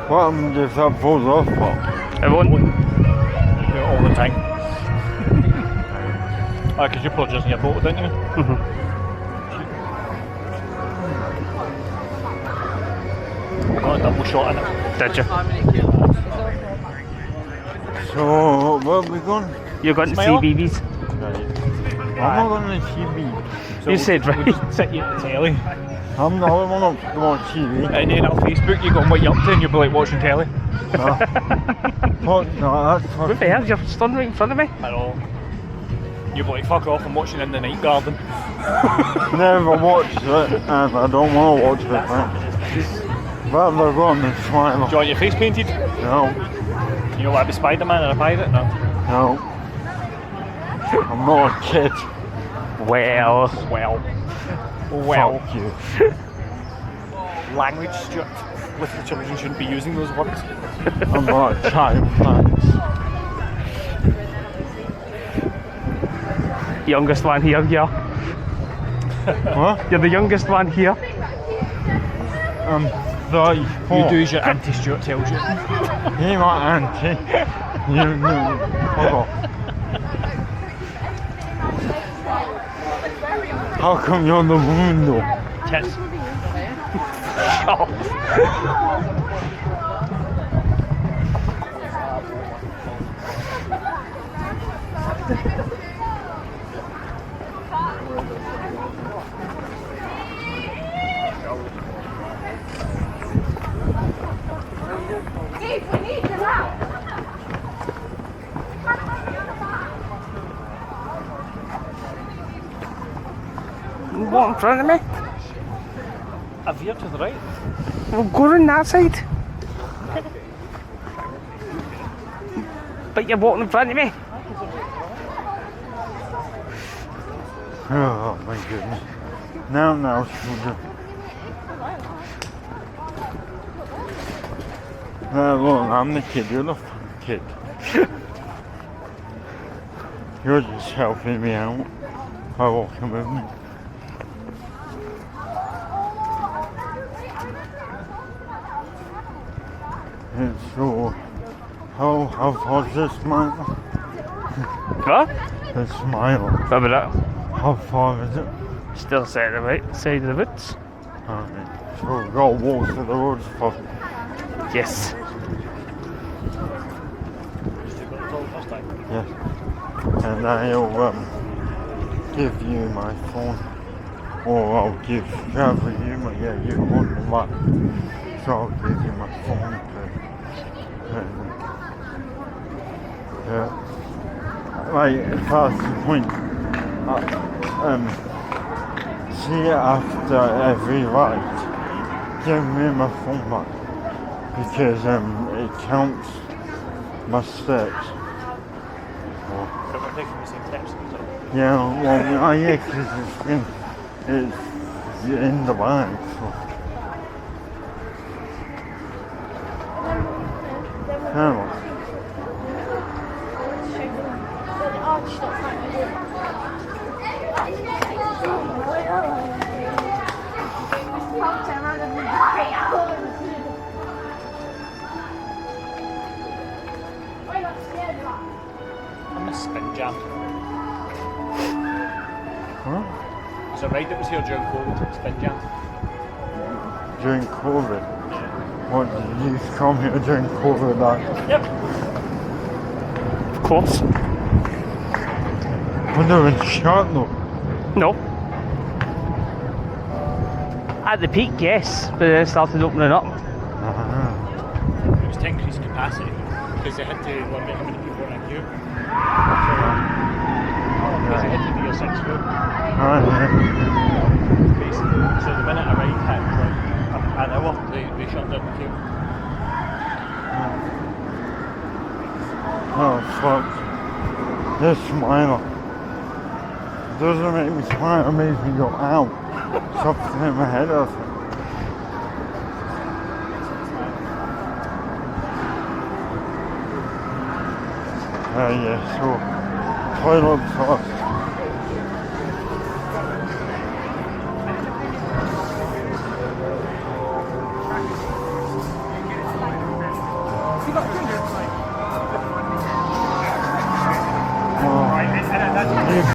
What happens if that falls off? It won't. Do it all the time. Because you put just in your boat, don't you? Got a double shot in it. Did you? So, where are we going? You're going to Smile? CBBS. I'm not going to TV. So You said we right. just sit you at the telly. I'm not going to watch TV. And then on Facebook you go and what you up to and you'll be like watching telly. No. Fuck no, that's What the hell? You're standing right in front of me. I know. You'll be like, fuck off, I'm watching In the Night Garden. never watched it, and I don't want to watch it. Right? Rather go on the Do Smile. you want your face painted? No, You know like the Spider-Man or a pirate? No. no. I'm not a kid. Well, Well. Fuck you. Language, Stuart. Little children shouldn't be using those words. I'm not a child, thanks. youngest one here, yeah. What? You're the youngest one here. I'm 34. You do as your Auntie Stuart tells you. Hey, my auntie. You know. Fuck off. How come you're the woman though? Tits. What in front of me? A veer to the right. We'll go on that side. But you're walking in front of me. Oh my goodness. Now, children. Look, I'm the kid, you're the fun kid. You're just helping me out by walking with me. It's so, how far's the Smile? What? The Smile. Remember that? How far is it? Still side of the right side of the woods. Alright, so we've got to walk to the roads for Yes. yes. And I'll give you my phone, or I'll give you my, you want the map, so I'll give you my phone like, that's the point. See, after every ride, give me my phone back, because it counts my steps. So we're taking the same steps. Yeah, well, yeah, because it's in the bag, so. Yeah. I'm a spin jam. Huh? There's a ride that was here during COVID, spin jam. During COVID? What, did you come here during COVID? Yep. Of course. When they were shut though? No. At the peak, yes, but then it started opening up. It was to increase capacity because they had to limit how many people were in a queue. Because they had to be a 6 foot. Basically. So the minute a ride had like an hour, they shut down the queue. Oh fuck. This Smile. Doesn't make me smile, it makes me go ow. Something in my head or something. Yeah, so toilet first. Oh.